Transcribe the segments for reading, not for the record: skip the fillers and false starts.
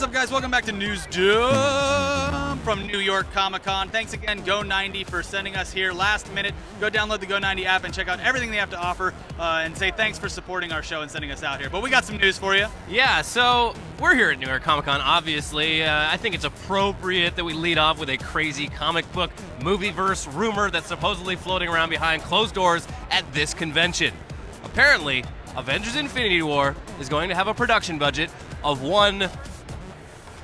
What's up, guys? Welcome back to News Jump from New York Comic Con. Thanks again, Go90, for sending us here last minute. Go download the Go90 app and check out everything they have to offer, and say thanks for supporting our show and sending us out here. But we got some news for you. Yeah, so we're here at New York Comic Con, obviously. I think it's appropriate that we lead off with a crazy comic book movieverse rumor that's supposedly floating around behind closed doors at this convention. Apparently, Avengers Infinity War is going to have a production budget of $1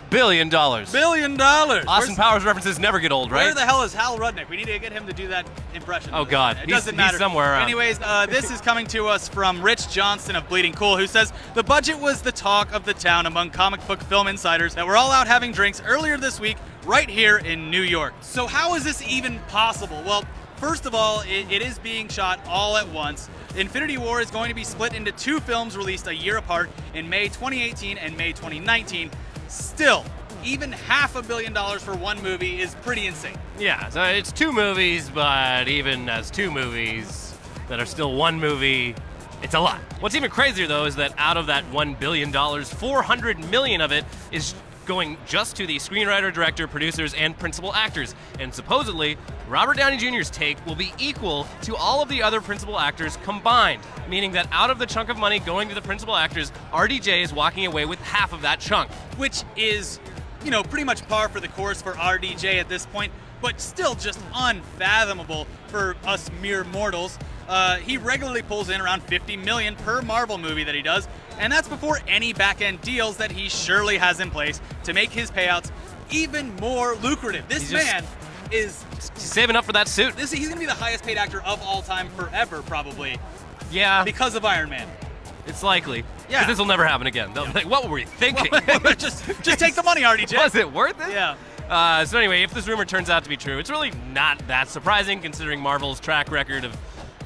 billion. $billion! Austin Powers references never get old, right? Where the hell is Hal Rudnick? We need to get him to do that impression. Oh, God. It doesn't matter. He's somewhere around. Anyways, this is coming to us from Rich Johnston of Bleeding Cool, who says, the budget was the talk of the town among comic book film insiders that were all out having drinks earlier this week right here in New York. So how is this even possible? Well, first of all, it is being shot all at once. Infinity War is going to be split into two films released a year apart in May 2018 and May 2019. Still, even $500 million for one movie is pretty insane. Yeah, so it's two movies, but even as two movies that are still one movie, it's a lot. What's even crazier, though, is that out of that $1 billion, $400 million of it is going just to the screenwriter, director, producers, and principal actors. And supposedly, Robert Downey Jr.'s take will be equal to all of the other principal actors combined, meaning that out of the chunk of money going to the principal actors, RDJ is walking away with half of that chunk. Which is, you know, pretty much par for the course for RDJ at this point, but still just unfathomable for us mere mortals. He regularly pulls in around $50 million per Marvel movie that he does, and that's before any back-end deals that he surely has in place to make his payouts even more lucrative. This man is saving up for that suit. He's going to be the highest paid actor of all time forever, probably. Yeah. Because of Iron Man. It's likely. Yeah. 'Cause this will never happen again. They'll be like, what were we thinking? just take the money, RDJ. Was it worth it? Yeah. So anyway, if this rumor turns out to be true, it's really not that surprising considering Marvel's track record of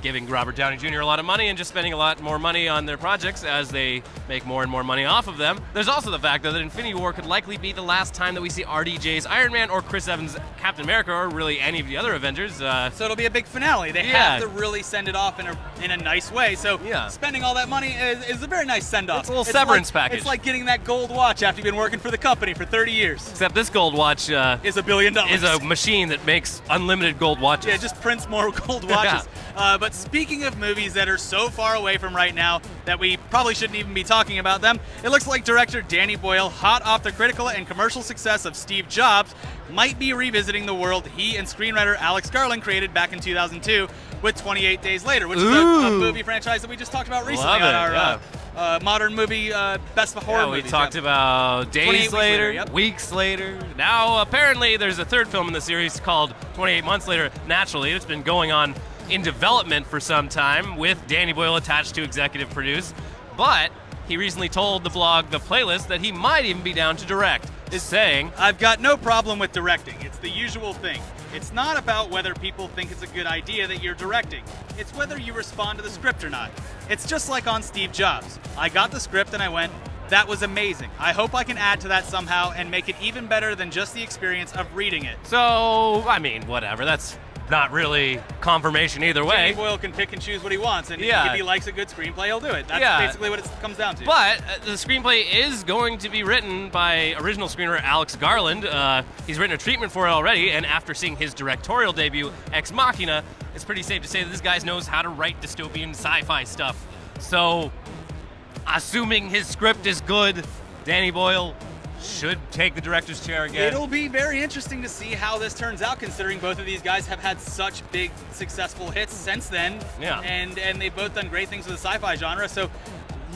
giving Robert Downey Jr. a lot of money and just spending a lot more money on their projects as they make more and more money off of them. There's also the fact, though, that Infinity War could likely be the last time that we see RDJ's Iron Man or Chris Evans' Captain America or really any of the other Avengers. So it'll be a big finale. They have to really send it off in a nice way. So spending all that money is a very nice send-off. It's a little severance package. It's like getting that gold watch after you've been working for the company for 30 years. Except this gold watch is $1 billion. Is a machine that makes unlimited gold watches. Yeah, just prints more gold watches. But speaking of movies that are so far away from right now that we probably shouldn't even be talking about them, it looks like director Danny Boyle, hot off the critical and commercial success of Steve Jobs, might be revisiting the world he and screenwriter Alex Garland created back in 2002 with 28 Days Later, which is a movie franchise that we just talked about recently on our modern movie Best of Horror Movies. We talked about Days Later, Weeks Later. Now, apparently, there's a third film in the series called 28 Months Later. Naturally, it's been going on in development for some time with Danny Boyle attached to executive produce, but he recently told the blog The Playlist that he might even be down to direct, saying, I've got no problem with directing. It's the usual thing. It's not about whether people think it's a good idea that you're directing. It's whether you respond to the script or not. It's just like on Steve Jobs. I got the script and I went, that was amazing. I hope I can add to that somehow and make it even better than just the experience of reading it. So, I mean, whatever. That's not really confirmation either way. Danny Boyle can pick and choose what he wants, and if he likes a good screenplay, he'll do it. That's basically what it comes down to. But the screenplay is going to be written by original screenwriter Alex Garland. He's written a treatment for it already, and after seeing his directorial debut, Ex Machina, it's pretty safe to say that this guy knows how to write dystopian sci-fi stuff. So, assuming his script is good, Danny Boyle should take the director's chair again. It'll be very interesting to see how this turns out, considering both of these guys have had such big, successful hits since then. Yeah. And they've both done great things with the sci-fi genre. So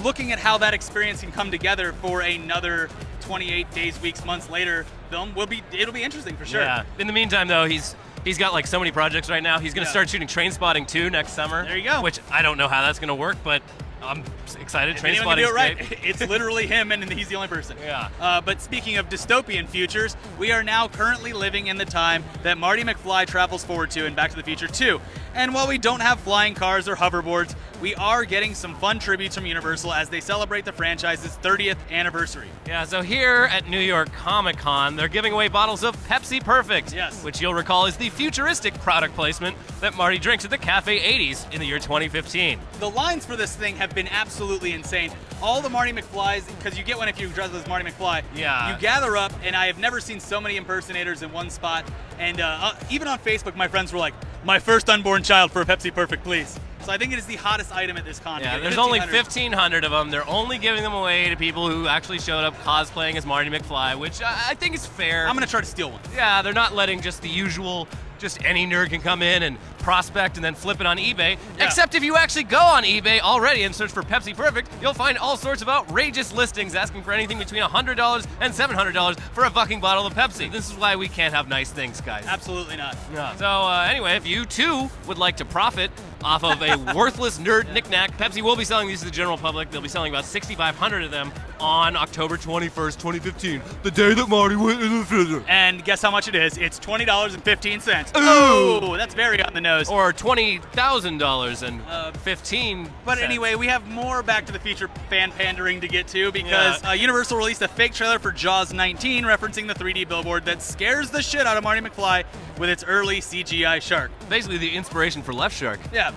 looking at how that experience can come together for another 28 days, weeks, months later film, it'll be interesting for sure. Yeah. In the meantime, though, he's got like so many projects right now. He's going to start shooting Trainspotting 2 next summer. There you go. Which I don't know how that's going to work, but I'm excited. Trainspotting's great. It's literally him, and he's the only person. Yeah. But speaking of dystopian futures, we are now currently living in the time that Marty McFly travels forward to in Back to the Future 2. And while we don't have flying cars or hoverboards, we are getting some fun tributes from Universal as they celebrate the franchise's 30th anniversary. Yeah, so here at New York Comic Con, they're giving away bottles of Pepsi Perfect, Yes. which you'll recall is the futuristic product placement that Marty drinks at the Cafe 80s in the year 2015. The lines for this thing have been absolutely insane. All the Marty McFlys, because you get one if you dress as Marty McFly, Yeah. you gather up, and I have never seen so many impersonators in one spot. And even on Facebook, my friends were like, my first unborn child for a Pepsi Perfect, please. So I think it is the hottest item at this con. Yeah, Get there's only 1,500. 1,500 of them. They're only giving them away to people who actually showed up cosplaying as Marty McFly, which I think is fair. I'm going to try to steal one. Yeah, they're not letting just the usual, just any nerd can come in and prospect and then flip it on eBay. Yeah. Except if you actually go on eBay already and search for Pepsi Perfect, you'll find all sorts of outrageous listings asking for anything between $100 and $700 for a fucking bottle of Pepsi. This is why we can't have nice things, guys. Absolutely not. Yeah. So anyway, if you too would like to profit off of a worthless nerd knickknack, Pepsi will be selling these to the general public. They'll be selling about 6,500 of them on October 21st, 2015, the day that Marty went in the refrigerator. And guess how much it is? It's $20.15. Oh, that's very on the nose. Or $20,000.15. But anyway, we have more Back to the Future fan pandering to get to because Universal released a fake trailer for Jaws 19 referencing the 3D billboard that scares the shit out of Marty McFly with its early CGI shark. Basically the inspiration for Left Shark. Yeah,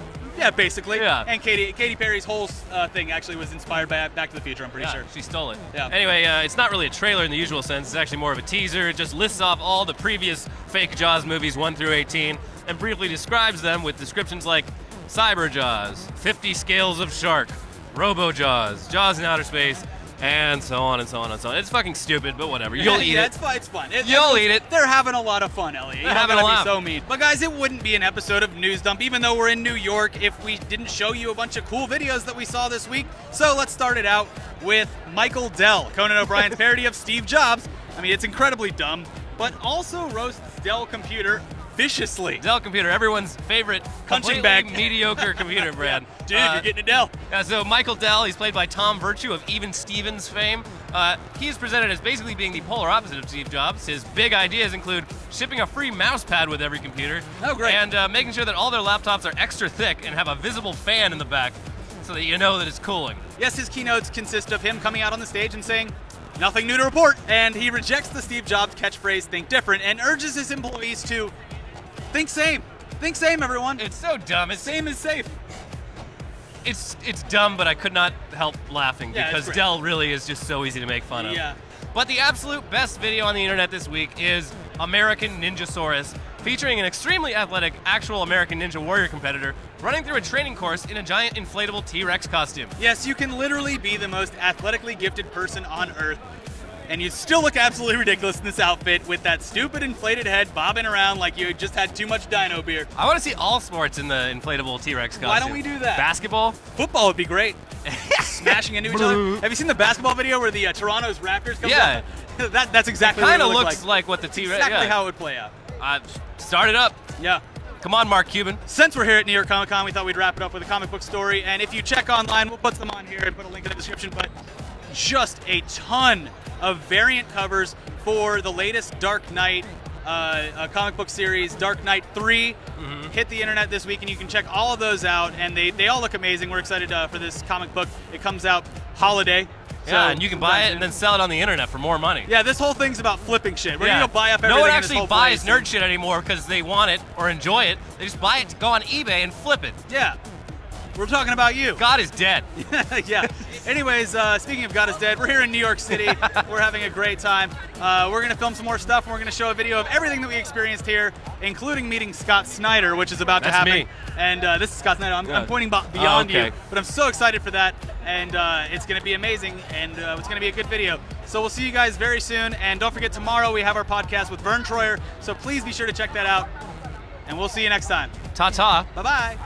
basically. Yeah. And Katy Perry's whole thing actually was inspired by Back to the Future, I'm pretty sure. She stole it. Yeah. Anyway, it's not really a trailer in the usual sense. It's actually more of a teaser. It just lists off all the previous fake Jaws movies 1 through 18 and briefly describes them with descriptions like Cyber Jaws, 50 Scales of Shark, Robo Jaws, Jaws in Outer Space, and so on and so on and so on. It's fucking stupid, but whatever. You'll eat it. It's fun. You'll eat it. They're having a lot of fun, Elliot. They're having a laugh. Be so mean. But guys, it wouldn't be an episode of News Dump, even though we're in New York, if we didn't show you a bunch of cool videos that we saw this week. So let's start it out with Michael Dell, Conan O'Brien's parody of Steve Jobs. I mean, it's incredibly dumb, but also roasts Dell Computer viciously. Dell Computer, everyone's favorite Punching completely bag. mediocre computer brand. Dude, you're getting a Dell. So Michael Dell, he's played by Tom Virtue of Even Stevens fame. He is presented as basically being the polar opposite of Steve Jobs. His big ideas include shipping a free mouse pad with every computer. Oh, great. And making sure that all their laptops are extra thick and have a visible fan in the back so that you know that it's cooling. Yes, his keynotes consist of him coming out on the stage and saying, "Nothing new to report." And he rejects the Steve Jobs catchphrase, "Think different," and urges his employees to think same. Think same, everyone. It's so dumb. It's Same is safe. It's dumb, but I could not help laughing Yeah, it's because great. Dell really is just so easy to make fun of. Yeah. But the absolute best video on the internet this week is American Ninjasaurus, featuring an extremely athletic actual American Ninja Warrior competitor running through a training course in a giant inflatable T-Rex costume. Yes, you can literally be the most athletically gifted person on Earth, and you still look absolutely ridiculous in this outfit with that stupid inflated head bobbing around like you just had too much Dino beer. I want to see all sports in the inflatable T-Rex costume. Why don't we do that? Basketball? Football would be great. Smashing into each other. Have you seen the basketball video where the Toronto's Raptors come Yeah. down? That's exactly what it Kind of would look looks like what the T-Rex. exactly yeah. how it would play out. Start it up. Yeah. Come on, Mark Cuban. Since we're here at New York Comic Con, we thought we'd wrap it up with a comic book story. And if you check online, we'll put them on here and put a link in the description. But just a ton of variant covers for the latest Dark Knight comic book series, Dark Knight 3. Hit the internet this week, and you can check all of those out. And they all look amazing. We're excited for this comic book. It comes out holiday. Yeah, and you can buy it and then sell it on the internet for more money. Yeah, this whole thing's about flipping shit. We're gonna go buy up everything. No one in this actually whole buys place. nerd shit anymore because they want it or enjoy it. They just buy it to go on eBay and flip it. Yeah, we're talking about you. God is dead. Yeah. Anyways, speaking of God is Dead, we're here in New York City. We're having a great time. We're going to film some more stuff, and we're going to show a video of everything that we experienced here, including meeting Scott Snyder, which is about to That's happen. me. And this is Scott Snyder. I'm pointing beyond okay. you, but I'm so excited for that, and it's going to be amazing, and it's going to be a good video. So we'll see you guys very soon, and don't forget, tomorrow we have our podcast with Vern Troyer, so please be sure to check that out, and we'll see you next time. Ta-ta. Bye-bye.